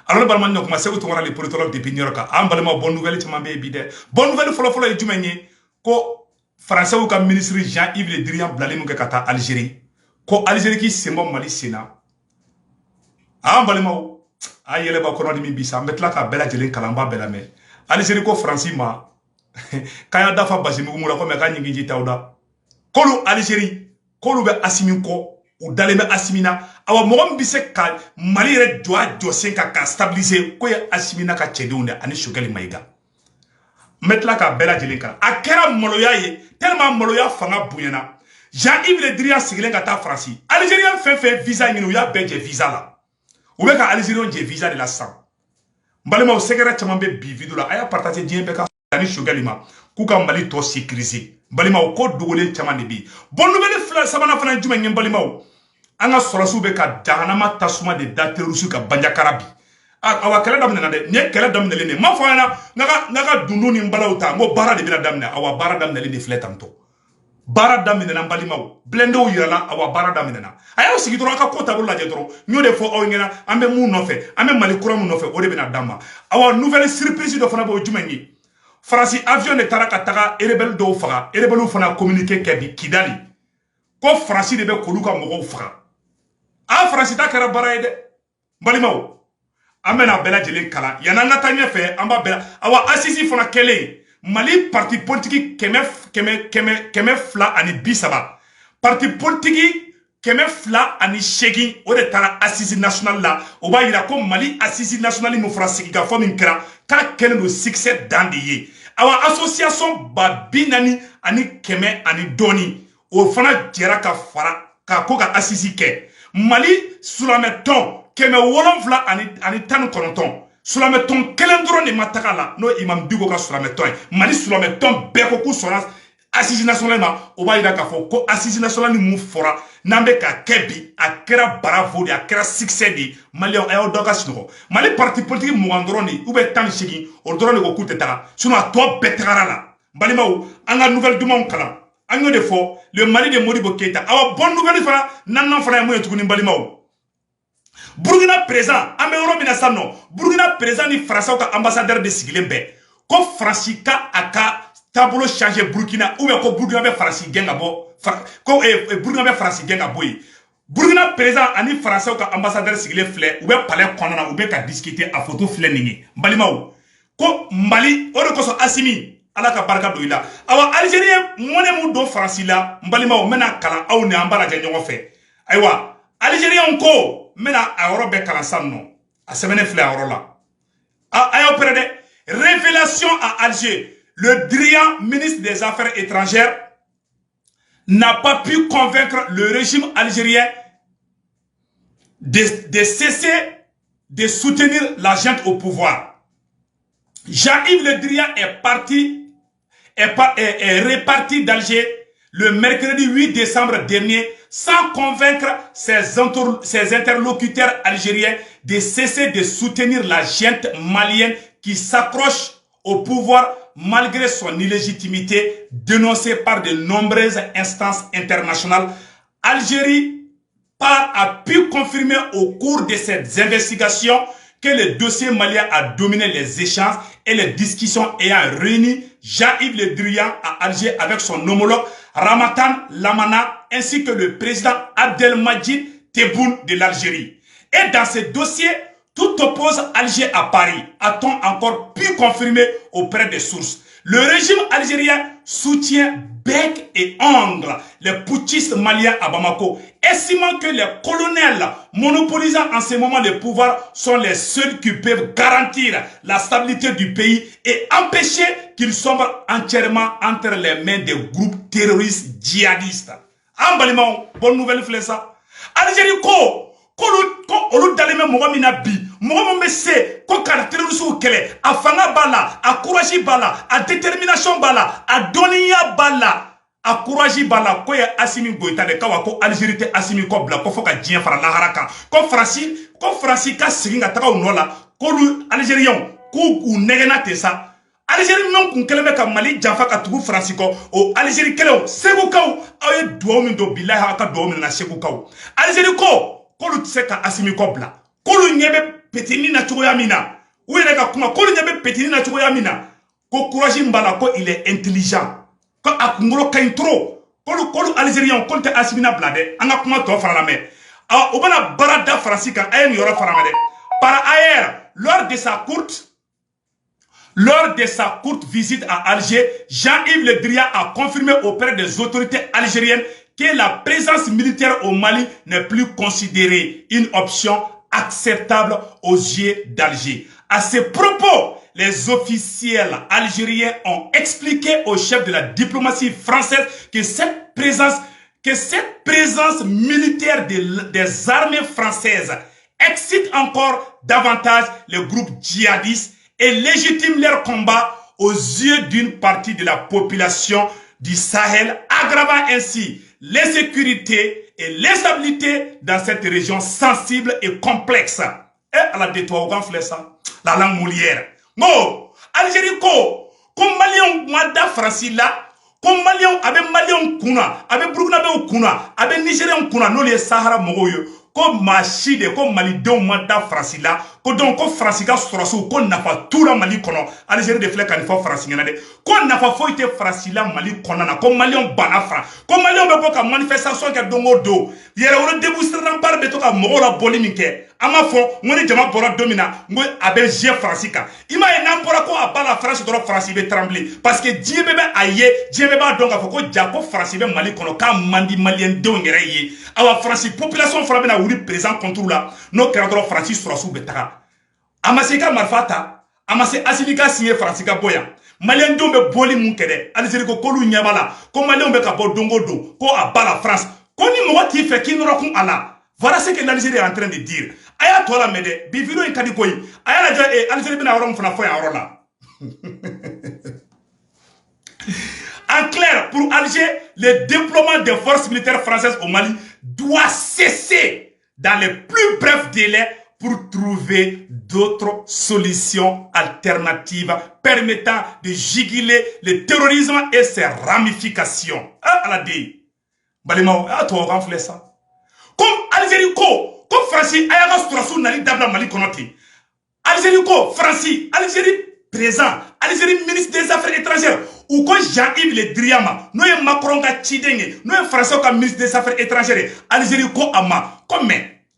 alors le balman donc ma segu to les politologues depuis New York am balma bonne nouvelle ci mambe bi de bonne nouvelle folo e jumenye ko français ou comme ministre Jean-Yves Le Drian blali mu ke kata Algérie ko Algérie ki sembo Mali sena am balma ayele ba kono mi bisa metla ka bela jelen kalamba bela me Algérie ko France ma kaya dafa basimu mu la ko me ka nyingi tawda kolu Algérie kolu be asimi ko ou daleme asimina awa mogom bise ka Mali re doa josen ka stabiliser ko ya asimina ka chedunde ani shugeli maiga metla ka bela jelinka akera moloya ye tellement moloya fanga bunyana Jean-Yves Le Drian sigilen ka ta France Algérien fait visa ni ya beje visa la ou be ka Algérien je visa de la sang mbalema o segera chamambe bi vidula aya partager dien be ka ani shugeli ma ku ka Mali to sécuriser balima o ko dogolen chamande bi bonne nouvelle fla sabana fana juma ngem balima o anga solasu be ka dahanama tasuma de daterusu ka banjakarabi awa kala damna de ne kala damna le ne ma fana naga dundu ni mbalauta ngo bara de bina damna awa bara damna le ne fletanto bara damna na balima o blendo yirala awa bara damna na aya sigi doro aka kota bulla je doro nyo de fo o ngena ambe mu no fe ambe Mali kura mu no fe o de bina damma awa nouvelle surprise do fana bo jumenyi France avion de taraka taga erebel do faga erebelu fana communiquer kebi Kidali ko France de be koluka mogo faga a France ta kera baraide balimaw amena bela jelen kala yana ngata nyefe amba bela awa asisi fana kele Mali parti politique keme fla ani bisaba parti politique keme fla ani shegi o de tara assise national la o ba yira ko Mali assise national mo fra sigi ka fo min kra ka kele no succès dandiye awa association ba binani ani keme ani doni o fana jera ka fara ka ko ka assise ke Mali sulameton keme wolonfla ani tan kononton sulameton kelendro ni matakala no imam bigo ka sulameton Mali sulameton beko ku sona assise national ma o ba yira ka fo ko assise national ni mu fora nambe ka kebi akera bravo di akera succès di Mali ayo doga sino Mali parti politique mo androni ou be tan shigi o drone ko kuteta sino to betara la balimaw anga nouvelle dumon kala anyo de fo le Mali de Modibo Keita awa bonne nouvelle fara nan fara mo yetukuni balimaw Burkina présent ame euro mina sanno Burkina présent ni France ka ambassadeur de Sigilembe ko Francika aka tableau changer Burkina ou bien ko Burkina be France genga bo ko Burkina be France genga boy Burkina présent ani France ka ambassadeur Sigile flé ou be palais konona ou be ka discuter a photo flé ningi balimaw ko Mali o ko so asimi ala ka barka do ila awa Algérien moné mu do France la mbalimaw mena kala aw ne ambala je nyongo fe aywa Algérien ko mena a be kala sanno a semene flé a la ayo prede révélation à Alger le Drian ministre des Affaires étrangères n'a pas pu convaincre le régime algérien de cesser de soutenir la junte au pouvoir. Jean-Yves Le Drian est reparti d'Alger le mercredi 8 décembre dernier sans convaincre ses interlocuteurs algériens de cesser de soutenir la junte malienne qui s'accroche au pouvoir malgré son illégitimité dénoncée par de nombreuses instances internationales. Algérie a pu confirmer au cours de ces investigations que le dossier malien a dominé les échanges et les discussions ayant réuni Jean-Yves Le Drian à Alger avec son homologue Ramatan Lamana ainsi que le président Abdelmadjid Tebboune de l'Algérie. Et dans ce dossier, tout oppose Alger à Paris, a-t-on encore pu confirmer auprès des sources. Le régime algérien soutient bec et ongle les putschistes maliens à Bamako, estimant que les colonels monopolisant en ce moment le pouvoir sont les seuls qui peuvent garantir la stabilité du pays et empêcher qu'il sombre entièrement entre les mains des groupes terroristes djihadistes. En Balimao, bonne nouvelle flessa. Algérie ko olu daleme mogo mina bi mogo mo be se ko caractéristiques kele a fanga bala a courage bala a détermination bala a doniya bala a courage bala ko ya Assimi Goïta de kawa ko Algérie te Assimi ko bla ko foka dien fara la haraka ko Franci ka siginga taka unola ko lu Algérien ko u negena te sa Algérie non kun keleme ka Mali jafa ka tugu Franci ko o Algérie kele segu kaw ay do min do billahi aka do min na segu kaw Algérie ko kolu tse ka Assimi ko bla kolu nyebe petini na chogo yamina ou il ka kuma ko nyabe petini na chogo yamina ko courage mbala ko il est intelligent ko akungolo kain trop ko algérien ko te asimina blade anga kuma to fara la me o bana barada français kan ayem yora fara de par ailleurs lors de sa courte visite à Alger, Jean-Yves Le Drian a confirmé auprès des autorités algériennes que la présence militaire au Mali n'est plus considérée une option acceptable aux yeux d'Alger. À ce propos, les officiels algériens ont expliqué au chef de la diplomatie française que cette présence militaire des armées françaises excite encore davantage les groupes djihadistes et légitime leur combat aux yeux d'une partie de la population du Sahel, aggravant ainsi l'insécurité et l'instabilité dans cette région sensible et complexe. Et à la détour, la langue moulière. Mo, Algérie ko, comme Malion Mwanda Francis là, comme Malion, avec Malion Kuna, avec Burkina Kuna, avec Nigérian Kuna, non les Sahara Mogoyo. Ko machide ko malidenw ma da Fransi la ko donc ko Fransi ka sɔrɔsiw ko nafa tout la Mali kɔnɔ Algérie de filɛ ka nin fɔ Fransi ɲɛna dɛ ko nafa foyi tɛ Fransi la Mali kɔnɔna na ko maliyɛnw banna Fran ko maliyɛnw bɛ bɔ ka manifestation kɛ don o don yɛrɛwolo déboursement bɛ to ka mɔgɔw la bɔli min kɛ an m'a fɔ n ko ni jama bɔra don min na n ko a bɛ jɛ Fransi kan i m'a ye n'an bɔra ko a ba la France dɔrɔn Fransi bɛ trembler parce que diɲɛ bɛɛ bɛ a ye diɲɛ bɛɛ b'a dɔn k'a fɔ ko ja ko Fransi bɛ Mali kɔnɔ k'a man di maliyɛndenw yɛrɛ ye awa Fransi population fana bɛna wuli présent contre la n'o kɛra dɔrɔn Fransi sɔrɔsiw bɛ taga a ma se i ka marifa ta a ma se Asimi ka signé Fransi ka bɔ yan maliyɛndenw bɛ bɔli mun kɛ dɛ Algérie ko k'olu ɲɛ b'a la ko maliyɛnw bɛ ka bɔ don o don ko a ba la France ko ni mɔgɔ t'i fɛ k'i nɔrɔkun a la voilà ce que l'Algérie est en train de dire a y'a tɔ la mɛ dɛ bi vidéo in ka di koyi a y'a lajɛ Algérie bɛna yɔrɔ min fana fɔ yan yɔrɔ la en clair, pour Alger, le déploiement des forces militaires françaises au Mali doit cesser dans les plus brefs délais pour trouver d'autres solutions alternatives permettant de juguler le terrorisme et ses ramifications. Ah, elle a dit. Balima, ah, toi, on fait ça. Comme Algérie, comme France, Ayaga Strasou Nali Dabla Mali Konoti. Algérie, France, Algérie présent, Algérie ministre des Affaires étrangères. Ou quand Jean-Yves Le Drian, nous sommes Macron qui nous sommes Français comme ministre des Affaires étrangères, Algérie ko ama, comme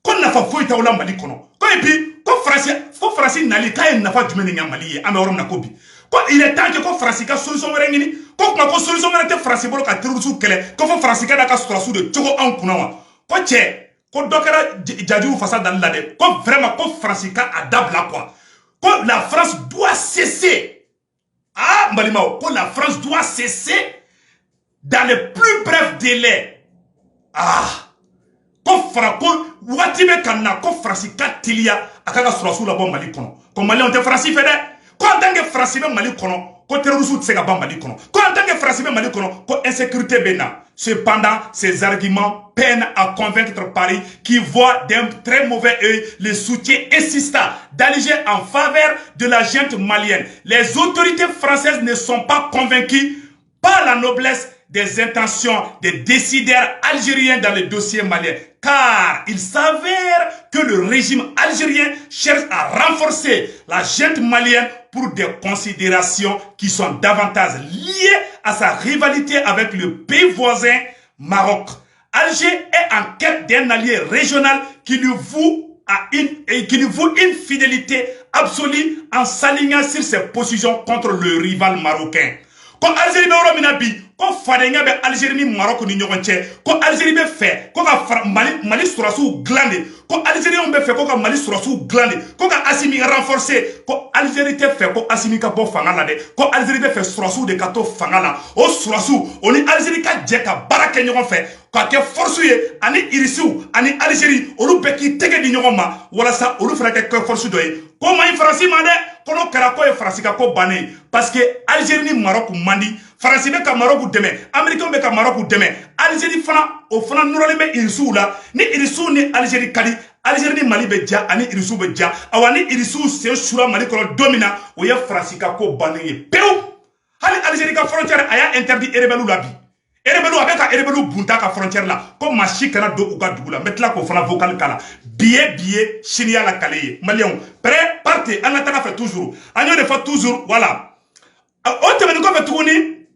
qu'on n'a pas fouillé ta oula Mali kono. Comme et puis, comme Français n'ali ka n'a pas du mening Mali, améorom na kobi. Quand il est temps que comme Français ka solution merengini, comme ma solution merengte Français bolo ka terrorisme kele, comme Français ka ka solution de tchogo en kunawa. Quand tché, quand dokera djadjou fasa dans la de, comme vraiment comme Français ka adab la quoi. Quand la France doit cesser. Ah, Mbalimao, que la France doit cesser dans les plus brefs délais. Ah, comme Franco, Watibe Kana, comme Francica Tilia, Akaga Surasu la bombe Malikono. Comme Mali, on te Franci fait. Quand on tant que Franci Malikono, quand terrorisme Tsega Malikono. Quand on tant que Franci Malikono, quand insécurité Bena. Cependant, ces arguments peinent à convaincre Paris qui voit d'un très mauvais œil le soutien insistant d'Alger en faveur de la junte malienne. Les autorités françaises ne sont pas convaincues par la noblesse des intentions des décideurs algériens dans le dossier malien. Car il s'avère que le régime algérien cherche à renforcer la junte malienne pour des considérations qui sont davantage liées à sa rivalité avec le pays voisin Maroc. Alger est en quête d'un allié régional qui lui voue une fidélité absolue en s'alignant sur ses positions contre le rival marocain. Quand Algérie ko fadenga be Algérie ni Maroc ni ɲɔgɔn cɛ ko Algérie be fɛ ko ka Mali surasiw dilan de ko Algériens be fɛ ko ka Mali surasiw dilan de ko ka Assimi renforcer ko Algérie tɛ fɛ ko Assimi ka bɔ fanga la dɛ ko Algérie be fɛ surasiw de ka to fanga la o surasiw o ni Algérie ka jɛ ka baara kɛ ɲɔgɔn fɛ ka kɛ force ye ani irisiw ani Algérie olu bɛɛ k'i tɛgɛ di ɲɔgɔn ma walasa olu fana kɛ force dɔ ye ko ma Faransi ma dɛ ko n'o kɛra ko ye Faransi ka ko bannen parce que Algérie ni Maroc man di Faransi bɛ ka Maroc dɛmɛ Américains bɛ ka Maroc dɛmɛ Algérie fana o fana nɔrɔlen bɛ irisiw la ni irisiw ni Algérie ka di Algérie ni Mali bɛ ja ani irisiw bɛ ja awa ni irisiw sen sura Mali kɔnɔ don min na o ye Faransi ka ko bannen ye pewu hali Algérie ka frontière a y'a interdit rebelles la bi Erebelu avec ka erebelu bunta ka frontière là comme machi kana do uka dugula metla ko fana vocal kala billet chinia la calé malien prêt partez on attend fait toujours on de fait toujours voilà on te venu ko fait tourner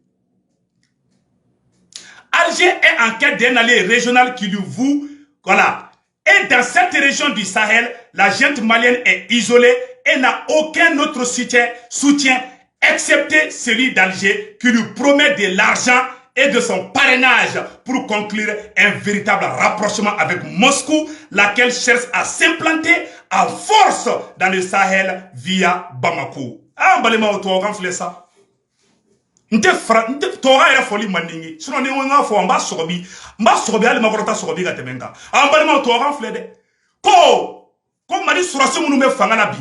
Alger est en quête d'un allié régional qui lui voue voilà et dans cette région du Sahel la junte malienne est isolée et n'a aucun autre soutien excepté celui d'Alger qui lui promet de l'argent et de son parrainage pour conclure un véritable rapprochement avec Moscou, laquelle cherche à s'implanter à force dans le Sahel via Bamako. Ah, balema o to kan fle ça. Nte tora era foli mandingi. Sinon ni wonga fo mba sobi ali makorota sobi ga temenga. Ah, balema o to kan fle de. Ko mali surasi munu me fanga la bi.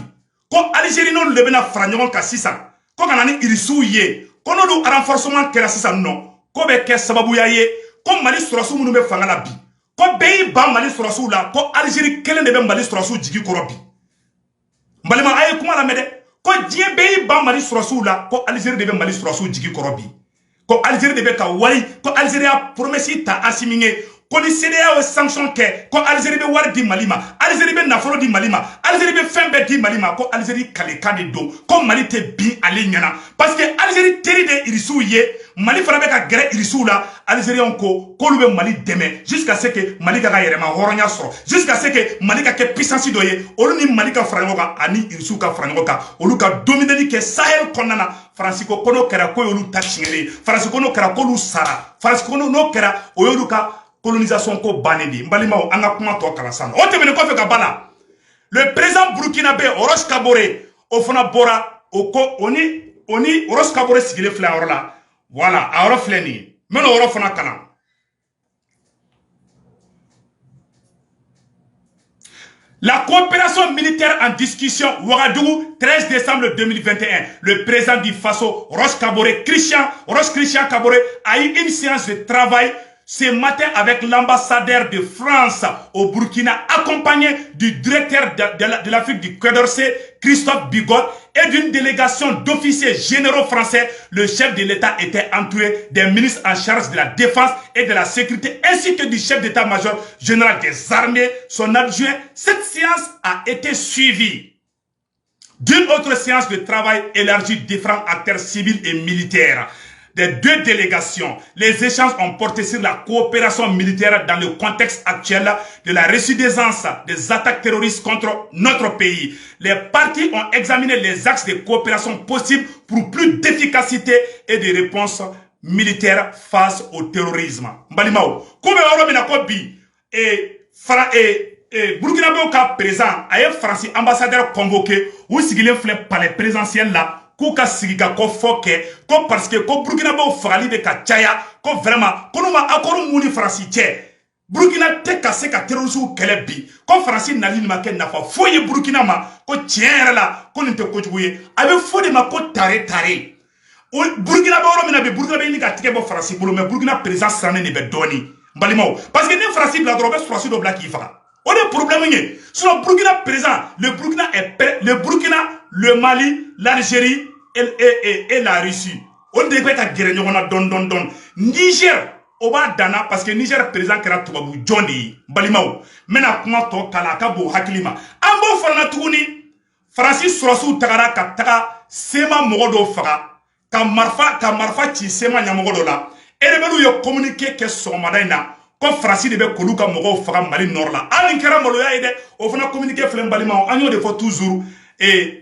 Ko Algérie non le bena franyon ka sisan. Ko kanani irisu ye. Ko no du renforcement kera sisan non. Ko be ke sababu ya ye ko mali surasu munu be fanga la bi ko beyi ba mali surasu la ko Algérie kelen de be mali surasu jigi koro bi mbalima aye kuma la mede ko die beyi ba mali surasu la ko Algérie de be mali surasu jigi koro bi ko Algérie de be ka wari ko Algérie a promesi ta asimine ko ni CEDEAO sanction ke ko Algérie be wari di malima Algérie be nafolo di malima Algérie be fembe di malima ko Algérie kale kade do ko mali te bi ale nyana parce que Algérie teri de irisu ye Mali fana be ka gɛrɛ irisu la Algériens ko k'olu be Mali dɛmɛ jusqu'à ce que Mali ka yɛrɛma hɔrɔnya sɔrɔ jusqu'à ce que Mali ka kɛ puissance dɔ ye olu ni Mali ka fara ɲɔgɔn kan ani irisu ka fara ɲɔgɔn kan olu ka domineli kɛ Sahel kɔnɔna na Faransi ko n'o kɛra ko y'olu ta tiɲɛlen ye Faransi ko n'o kɛra k'olu sara Faransi ko n'o kɛra o y'olu ka colonisation ko bannen de ye n balimaw an ka kuma tɔ kalan san o tɛmɛnen kɔfɛ ka bala le président burkinabé Roch Kaboré o fana bɔra o ko o ni Roch Kaboré sigilen filɛ a yɔrɔ la voilà, alors fleni. Mais on refait un canal. La coopération militaire en discussion, Ouagadougou, 13 décembre 2021. Le président du Faso, Roch Christian Kaboré, a eu une séance de travail ce matin avec l'ambassadeur de France au Burkina, accompagné du directeur de l'Afrique du Quai d'Orsay, Christophe Bigot, et d'une délégation d'officiers généraux français. Le chef de l'État était entouré des ministres en charge de la défense et de la sécurité, ainsi que du chef d'état-major général des armées, son adjoint. Cette séance a été suivie d'une autre séance de travail élargie différents acteurs civils et militaires. Des deux délégations, les échanges ont porté sur la coopération militaire dans le contexte actuel de la récrudescence des attaques terroristes contre notre pays. Les parties ont examiné les axes de coopération possibles pour plus d'efficacité et de réponse militaire face au terrorisme. Mbalimao, comme Burkina Faso présent, a un Français ambassadeur convoqué ou sigilé palais présidentiel là. Kouka sigiga ko foke ko parce que ko Burkina Faso fagali de ka chaya ko vraiment ko no ma akoro muni France che Burkina te ka se ka terrorisme kele bi ko France na li ma ken na fa foye Burkina ma ko tiere la ko nte ko juye abe fodi ma ko tare o Burkina Faso mina be Burkina be ni ka tike bo France bolo mais Burkina président sané ne be doni balimo parce que ne France bla drobe France do bla ki fa on est problème ni sur le Burkina présent le Burkina est le Burkina le Mali l'Algérie et la Russie. On devrait être guéri don. Niger, on va dana parce que Niger président kera tubabu Johnny Balimao. Mena kuma to kala ka bo hakilima. Ambo fana tuguni Francis Surasu tagara ka taga sema mogodo faga. Ka marfa ci sema nyamogodo la. Erebelu yo communiquer ke somada ina. Ko Francis de be koluka mogo faga Mali Nord la. Alin kera maloya ide o fana communiquer flem Balimao. Anyo de fois toujours et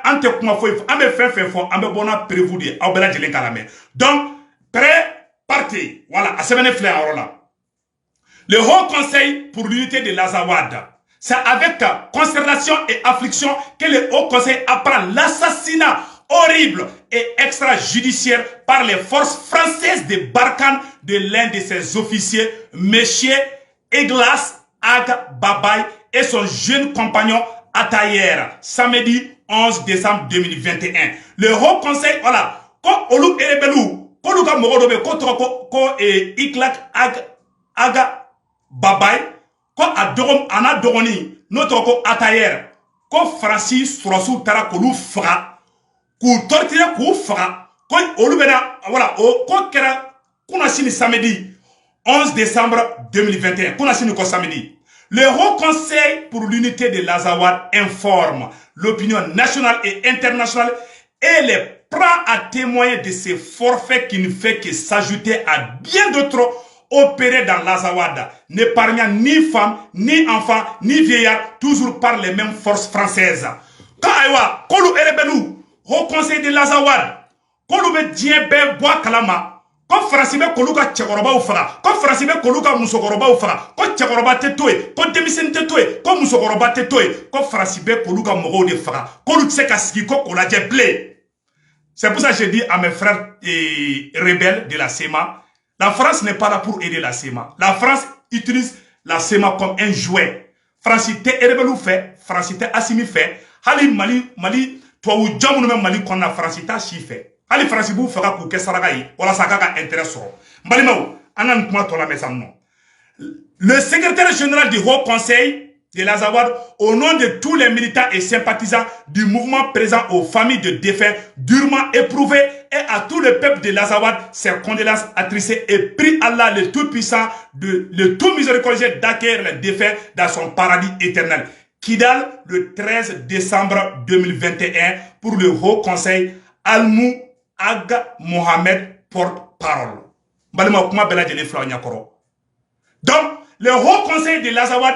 ante kuma fo ambe fait fo ambe bona prévu de abela jelen kalame donc prêt parti voilà à semaine flé en là le Haut Conseil pour l'unité de l'Azawad, c'est avec consternation et affliction que le Haut Conseil apprend l'assassinat horrible et extrajudiciaire par les forces françaises de Barkhane de l'un de ses officiers, M. Eglas Ag Babay, et son jeune compagnon Atayer, samedi 11 décembre 2021. Le Haut Conseil, voilà, quand Olu Erebelu, quand Luka Morodobe, quand Iklak Aga Babay, quand Ana Doroni, notre Atayer, quand Francis Sourassou Tara Kolou Fra, kou tortire kou fra, quand Olu Bena, voilà, quand Kera Kounasini samedi 11 décembre 2021. Kounasini ko samedi. Le Haut Conseil pour l'unité de l'Azawad informe l'opinion nationale et internationale et les prend à témoigner de ces forfaits qui ne fait que s'ajouter à bien d'autres opérés dans l'Azawad, n'épargnant ni femmes, ni enfants, ni vieillards, toujours par les mêmes forces françaises. Quand Aïwa, Kolou Erebelou, Haut Conseil de l'Azawad, Kolou be dien be bois kalama, ko farasi be koluka cɛkɔrɔbaw faga, ko farasi be koluka musokɔrɔbaw faga, ko cɛkɔrɔba tɛ to yen, ko denmisɛnnin tɛ to yen, ko musokɔrɔba tɛ to yen, ko farasi be koluka mɔgɔw de faga, k'olu tɛ se ka sigi ko o lajɛ bilen. C'est pour ça que je dis à mes frères rebelles de la SEMA, la France n'est pas là pour aider la SEMA. La France utilise la SEMA comme un jouet. France t'es rebelle fait, France t'es Assimi fait, Hali Mali, toi ou Djamou Mali qu'on a France t'as chi fait. Ali France bou fera pour que Saraga yi, wala sakaka intérêt soro. Mbalimao, anan kuma tola mesam non. Le secrétaire général du Haut Conseil de l'Azawad, au nom de tous les militants et sympathisants du mouvement présent aux familles de défunts durement éprouvés et à tout le peuple de l'Azawad, ses condoléances attristées et prie Allah le Tout-Puissant, le Tout-Miséricordieux d'accueillir les défunts dans son paradis éternel. Kidal, le 13 décembre 2021, pour le Haut Conseil, Almou Aga Mohamed, porte-parole. Donc, le Haut Conseil de l'Azawad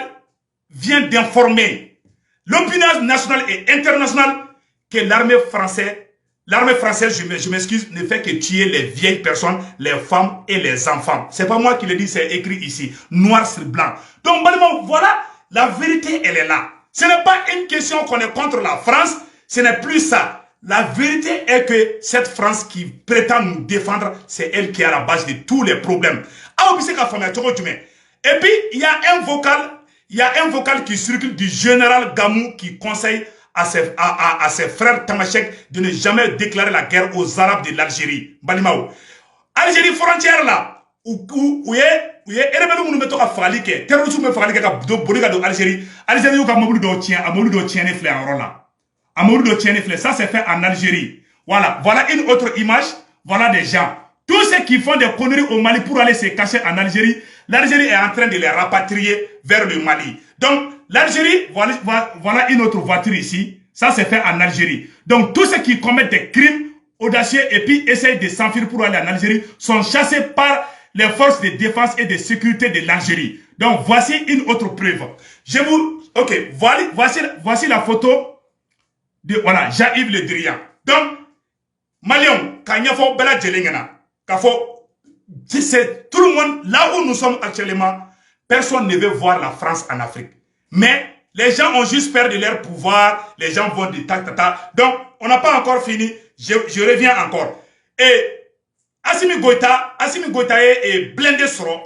vient d'informer l'opinion nationale et internationale que l'armée française, je m'excuse, ne fait que tuer les vieilles personnes, les femmes et les enfants. C'est pas moi qui le dis, c'est écrit ici, noir sur blanc. Donc, voilà, la vérité, elle est là. Ce n'est pas une question qu'on est contre la France, ce n'est plus ça. La vérité est que cette France qui prétend nous défendre, c'est elle qui est à la base de tous les problèmes. Et puis, il y a un vocal qui circule du général Gamou qui conseille à ses frères Tamashek de ne jamais déclarer la guerre aux Arabes de l'Algérie. Balimao. Algérie frontière là, où est Erebelou nous mettons à Falike, terrorisme me Falike à Boliga de Algérie, Algérie ou Kamabou d'Otien, Amoulou d'Otien et Flé en Rola. Amoulou d'Otien et Flé, ça c'est fait en Algérie. Voilà une autre image, voilà des gens. Tous ceux qui font des conneries au Mali pour aller se cacher en Algérie, l'Algérie est en train de les rapatrier vers le Mali. Donc, l'Algérie, voilà une autre voiture ici. Ça, c'est fait en Algérie. Donc, tous ceux qui commettent des crimes audacieux et puis essayent de s'enfuir pour aller en Algérie sont chassés par les forces de défense et de sécurité de l'Algérie. Donc, voici une autre preuve. Voici la photo de, voilà, Jean-Yves Le Drian. Donc, Malion, Kanyafo Bela Djelengana, c'est tout le monde, là où nous sommes actuellement, personne ne veut voir la France en Afrique. Mais les gens ont juste peur de leur pouvoir, les gens vont de ta. Donc, on n'a pas encore fini, je reviens encore. Et Assimi Goïta est blindé sur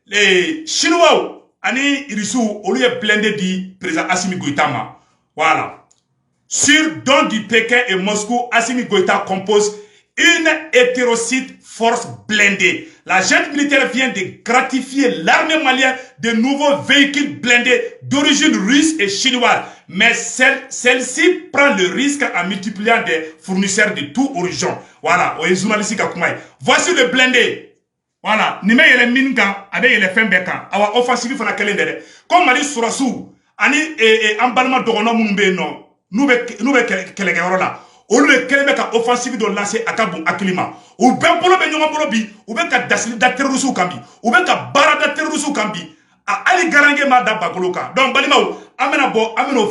les Chinois, Ani Irissou, au lieu de blindé du président Assimi Goïta. Voilà. Sur don du Pékin et Moscou, Assimi Goïta compose une hétérocite force blindée. La junte militaire vient de gratifier l'armée malienne de nouveaux véhicules blindés d'origine russe et chinoise. Mais celle-ci prend le risque en multipliant des fournisseurs de tout horizon. Voilà. Voici le blindé. Voilà. Nime yele minga, abe yele fembekan. Awa offensive fana kelendere. Comme Mali Sourassou, ani emballement dogono mumbe no. Nous be kelegorola. Ou le kelebe ka offensive de lancer à Kabou Akilima. Ou ben polo ben nyoma polo bi. Ou ben ka dasili da terrorisou kambi. Ou ben ka barada terrorisou kambi. A ali garange ma da bagoloka. Donc balimaou, amena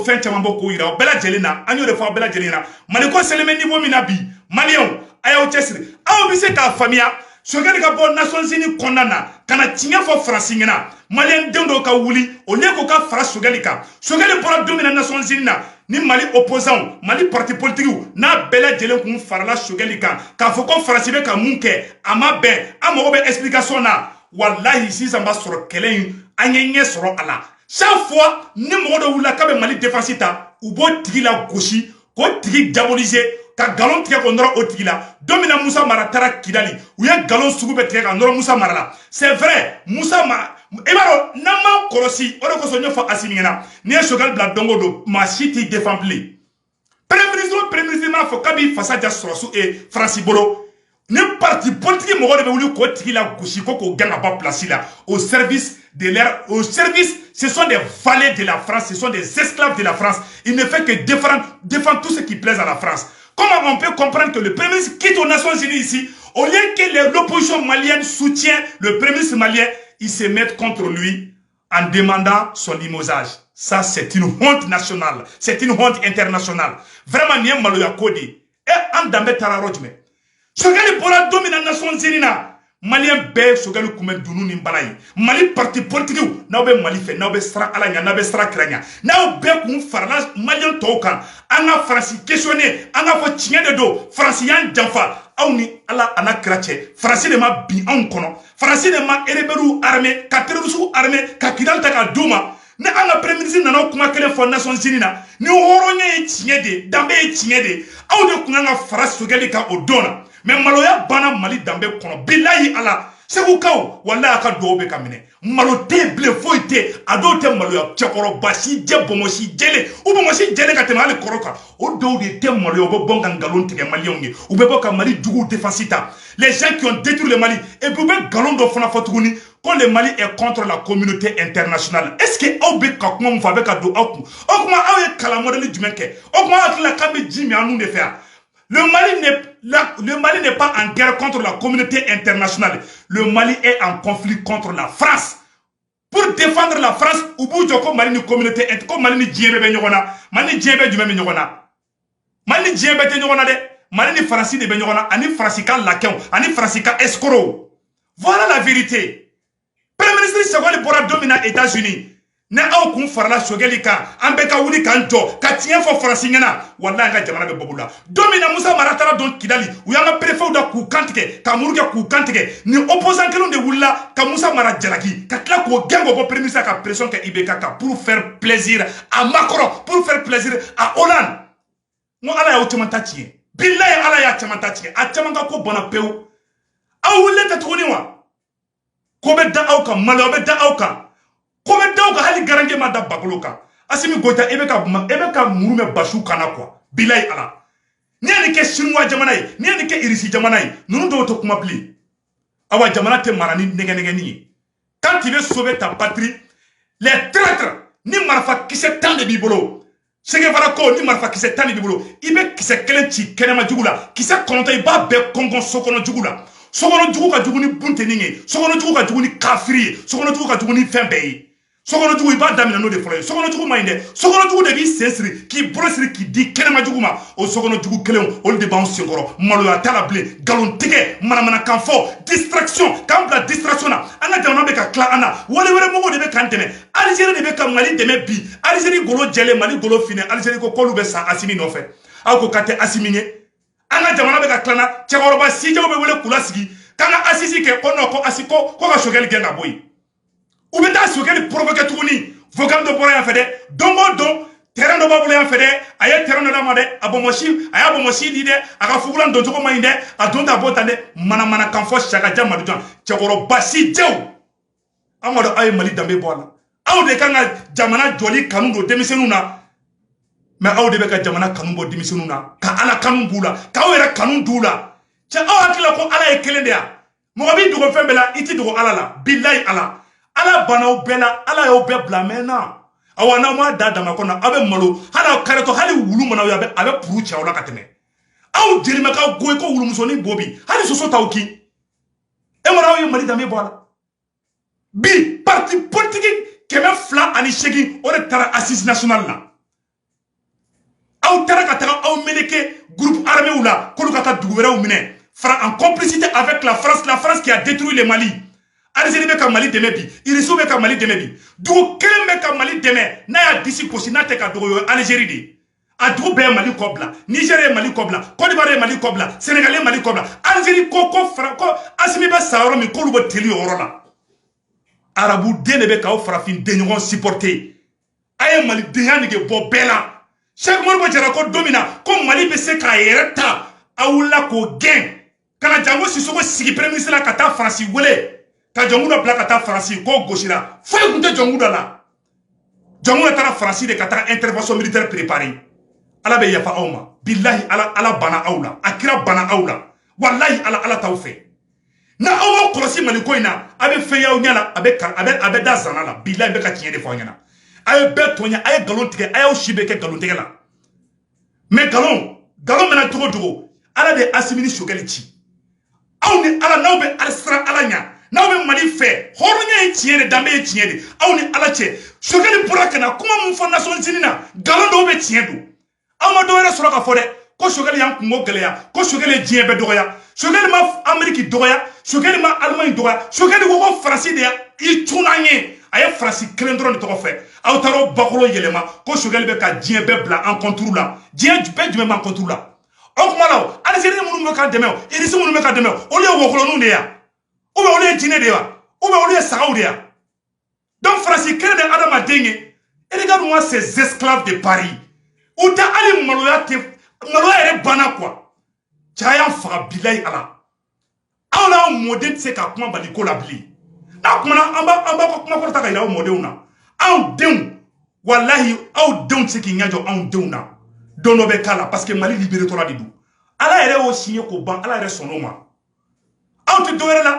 fin chamambo ko ira. Bela jelena, anyo de fa bela jelena. Maliko seleme niveau minabi. Malion, ayaw chesri. Aw bi se ka famia. Sogeli ka bo Nations Unies kondana. Kana tinga fo francingena. Malien dendo ka wuli. O lieu ko ka fra sogeli ka. Sogeli pora domina Nations Unies na. Ni Mali opposant, Mali parti politique n'a bela jelen kun farala sogeli kan ka fo ko farasibe ka munke ama ben amogo be explication na wallahi si samba soro kelen anyenye soro ala chaque fois ni mogo do wula ka be Mali défensita ou bo tigi la gauche ko tigi diaboliser ka galon tigɛ ko nɔrɔ o tigi la don min na Musa Mara taara Kidali u ye galon sugu bɛɛ tigɛ ka nɔrɔ Musa Mara la c'est vrai Musa Mara i b'a dɔn n'an m'an kɔlɔsi o de kosɔn n y'o fɔ Assimi ɲɛna n'i ye Choguel bila don o don maa si t'i défend bilen premier ministre m'a fɔ k'a b'i fasa ja Sɔrɔsu Faransi bolo Ni parti politique mɔgɔ de bɛ wuli k'o tigi la gosi ko k'o gɛn ka bɔ place la au service de leur au service. Ce sont des valets de la France, ce sont des esclaves de la France. Il ne fait que défendre tout ce qui plaise à la France. Comment on peut comprendre que le Premier ministre quitte aux Nations Unies ici, au lieu que l'opposition malienne soutienne le Premier ministre malien, ils se mettent contre lui en demandant son limogeage. Ça, c'est une honte nationale, c'est une honte internationale. Vraiment, n'y a maloya kodi. Et en dambe tararojme. Sogali bora domina Nations Unies na. Malien be sogali kume dunu ni balayi. Mali parti politique na be Mali fe, na be sra alanya, na be sra kranya. Na be kun farla malien tokan. Anga Franci questionner, anga fo tiɲɛ de do. Franci yan janfa. Aw ni ala ana kirache. Franci de ma bi anw kono. Franci de ma ereberu armée, ka terroristes armée, ka kidal ta ka duma. Ne anga premier ministre nana kuma kelen fɔ Nations Unies na. Ni horonya ye tiɲɛ de, danbe ye tiɲɛ de. Aw de kun anga fara sogali ka o dona. Mais maloya bana Mali dambe kono bilayi ala segu kaw wala aka do be kamine malo te ble foite ado te maloya chakoro basi je bomosi jele u bomosi jele ka tema ale koroka o do de te maloya bo bonga ngalon tege malien ngi u be boka Mali dugu defensita les gens qui ont détruit le Mali et puis be galon do fona fotuguni quand le Mali est contre la communauté internationale est-ce que au be ka kuma mfa be ka do aku o kuma awe kala modeli jumenke o kuma atla kambe jimi anu de faire. Le Mali n'est pas en guerre contre la communauté internationale. Le Mali est en conflit contre la France. Pour défendre la France, Ubu Joko Mali ni communauté internationale, Mali ni djembe be nyogona, Mali ni djembe du même nyogona. Mali ni djembe te nyogona de, Mali ni Franci de be nyogona, ani Francica laken, ani Francica escroc. Voilà la vérité. Premier ministre Segoli Bora domina États-Unis. Ne aw kun farala sogeli kan an bɛ ka wuli kan jɔ ka tiɲɛ fɔ Faransi ɲɛna wallahi an ka jamana bɛ bɔbɔ la don min na Musa Mara taara don Kidali u y'an ka préfet da k'u kantigɛ ka muru kɛ k'u kantigɛ ni opposant kelenw de wulila ka Musa Mara jalaki ka tila k'o gɛn k'o bɔ premier ministre ka pression kɛ IBK kan pour faire plaisir à Macron pour faire plaisir à Hollande n ko ala y'aw caman ta tiɲɛ billahi ala y'a caman ta tiɲɛ a caman ka ko bɔnna pewu aw wulilen tɛ tuguni wa ko bɛ da aw kan maloya bɛ da aw kan. Comme donc hali garange ma da bakoloka Assimi Goïta ebe ka murume bashu kana quoi bilay ala ni ani ke chinois jamana yi ni ani ke irisi jamana yi nunu do to kuma pli awa jamana te marani nege ni quand tu veux sauver ta patrie les traîtres ni marfa kise tan de bibolo sege fara ko ni marfa kise tan de bibolo ibe kise kelen ci kenema jugula kise konta iba be kongon sokono jugula sokono jugu ka juguni bunte ninge sokono jugu ka juguni kafiri sokono jugu ka juguni fembe Sokono jugu iba damina no de folo sokono jugu mainde sokono jugu de bi sensri ki brosri ki di kenema jugu ma o sokono jugu kelen ol de ban senkoro maloya tala ble galon tige manamana kanfo distraction kambla distraction na anga jamana be ka kla ana wole were mogo de be kanteme Algérie de be ka Mali deme bi Algérie golo jele Mali golo fine Algérie ko kolu be sa Assimi no fe ako kate Assimi nye anga jamana be ka klana chekoroba si jago be wole kula sigi kanga asisi ke ono ko asiko ko ka shogel genga boy ou bien t'as souhaité provoquer tout ni vocal de pour rien faire dongo don terrain de babou rien faire aye terrain de la mode abomoshi aya abomoshi lide aka fugulan don toko mainde a don ta botane mana kanfo chaka jama don chekoro basi jew amado ay Mali dambe bola aw de kanga jamana joli kanu do demisenu na mais aw de be ka jamana kanu bo demisenu na ka ala kanu bula ka wera kanu dula cha aw akila ko ala e kelende ya mo bi dugo fembela iti dugo ala la billahi ala ala bana bela ala yo be blamena awana ma dada makona abe malo hala kareto hali wulu mana yo abe puru cha ola kateme aw dirima ka goy ko wulu musoni bobi hali soso tawki e mara yo Mali dambe bola bi parti politique keme fla ani shegi ore tara assise national la aw tara ka tara aw meleke groupe armé ou la kolu kata dugubera ou mine en complicité avec la France qui a détruit le Mali. Algérie be ka Mali deme bi iriso be ka Mali deme bi dugu kelen be ka Mali deme na ya disi kosi na te ka dogo yo Algérie de a dugu be Mali kobla Niger Mali kobla Côte d'Ivoire Mali kobla Sénégal Mali kobla Algérie ko Assimi be sawro mi ko lu be teli oro la arabu de ne be ka o farafin de ñogon supporter aye Mali de yani ge bo bela chaque mois bo jara ko domina ko Mali be se ka yereta awula ko gen kana jango sisoko sigi premier ministre la kata France wele ka jonguda bla kata Franci ko gosira fay kunte jonguda la jonguda tara Franci de kata intervention militaire préparée ala be yafa awma billahi ala bana awla akira bana awla wallahi ala t'aw fɛ na aw kɔlɔsi Mali ko in na a bɛ fɛn y'aw ɲɛna a bɛ da zana la bilahi bɛ ka tiɲɛ de fɔ aw ɲɛna a ye bɛɛ tɔɲa a ye galon tigɛ a y'aw si bɛɛ kɛ galon tigɛ la mais galon mɛna cogo cogo ala de Asimi ni Sogɛli ci aw ni ala n'aw bɛ siran ala ɲa n'aw bɛ Mali fɛ hɔrɔnya ye tiɲɛ de danbe ye tiɲɛ de aw ni ala cɛ Sogɛli bɔra ka na kuma mun fɔ nationalisme na galon dɔw bɛ tiɲɛ don aw ma dɔwɛrɛ sɔrɔ ka fɔ dɛ ko Sogɛli y'an kungo gɛlɛya ko Sogɛli ye diɲɛ bɛɛ dɔgɔya Sogɛli ma Amérique dɔgɔya Sogɛli ma Allemagne dɔgɔya Sogɛli ko ko Faransi de i cunna an ye a ye Faransi kelen dɔrɔn de tɔgɔ fɛ aw taara o bakɔrɔ yɛlɛma ko Sogɛli bɛ ka diɲɛ bɛɛ bila en contre la diɲɛ bɛɛ jumɛn b'an contre la o kuma la Algérie minnu bɛ ka dɛmɛ o Irisi minnu bɛ ka dɛmɛ olu ye wɔkulɔninw de ya ou bien olu ye jinɛ de ya ou bien olu ye sagaw de ya donc Faransi kelen de ye adamaden ye et regarde-moi ces esclaves de Paris u tɛ hali maloya yɛrɛ banna quoi caya faga bilayi ala aw n'aw mɔden tɛ se ka kuma bali ko la bilen n'a kumana an b'a ka kuma kɔrɔ ta ka yira aw mɔdenw na anw denw wallahi aw denw tɛ se k'i ɲɛjɔ anw denw na don dɔ bɛ k'a la parce que Mali libéré tɔla de don ala yɛrɛ y'o signé k'o ban ala yɛrɛ sɔnn'o ma aw tɛ dɔwɛrɛ la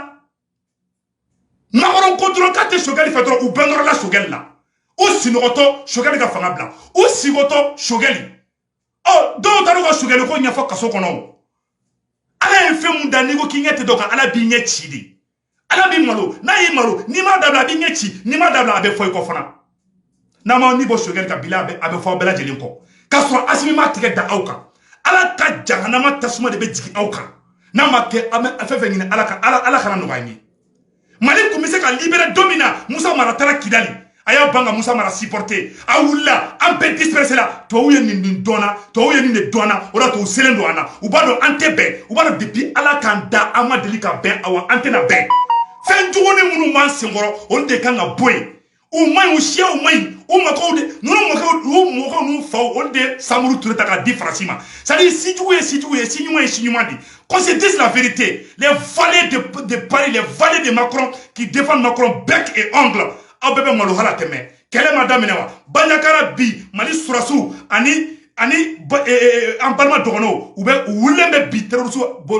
makɔrɔ ko dɔrɔn k'a tɛ Sogɛli fɛ dɔrɔn u bɛɛ nɔrɔla Sogɛli la u sinɔgɔtɔ Sogɛli ka fanga bila u sigɔtɔ Sogɛli dɔw taara ka Sogɛli ko ɲɛfɔ kaso kɔnɔ ala ye fɛn mun da n'i ko k'i ɲɛ tɛ dɔ kan ala b'i ɲɛ ci de ala b'i malo n'a y'i malo n'i m'a dabila a b'i ɲɛ ci n'i m'a dabila a bɛ fɔ i kɔ fana n'a ma ni bɔ Sogɛli ka bila a bɛ fɔ aw bɛɛ lajɛlen kɔ k'a sɔrɔ Asimi m'a tigɛ da aw kan ala ka jahanama tasuma de bɛ jigin aw kan n'a ma kɛ a bɛ fɛn fɛn ɲini ala kana nɔgɔya an ye Mali tun bɛ se ka libérer don min na Musa Mara taara Kidali a y'a ban ka Musa Mara supporter a wulila an bɛɛ disperser la tubabuw ye nin dɔnna tubabuw ye nin de dɔnna o de to u selen don an na u b'a dɔn an tɛ bɛn u b'a dɔn depuis ala k'an da an ma deli ka bɛn awɔ an tɛna bɛn fɛn jugunin minnu b'an senkɔrɔ olu de kan ka bɔ yen u ma ɲi u siyaw ma ɲi u mɔkɛw de ninnu mɔkɛw n'u faw olu de Samuru Ture ta k'a di Faransi ma c'est à dire si jugu ye si jugu ye si ɲuman ye si ɲuman de qu'on se dise la vérité les valets de Paris les valets de Macron qui défendent Macron bec et ongle aw bɛɛ bɛ malo hala tɛmɛ kɛlɛ ma daminɛ wa Bandiagara bi Mali surasiw ani an balima dɔgɔnɔw u wulilen bɛ bi terroriste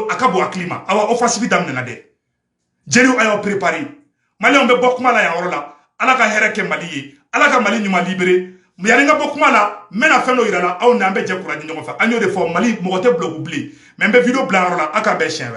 a ka bɔ hakili ma awa offensive daminɛna dɛ jeliw a y'aw préparer maliyɛnw bɛ bɔ kuma la yan yɔrɔ la ala ka hɛrɛ kɛ Mali ye ala ka Mali ɲuman libéré yanni n ka bɔ kuma la n bɛna fɛn dɔ yira la aw ni an bɛ jɛ kura di ɲɔgɔn fɛ an y'o de fɔ Mali mɔgɔ tɛ bloc bilen mais n bɛ vidéo bila yɔrɔ la aw k'a bɛɛ siɲɛ wɛrɛ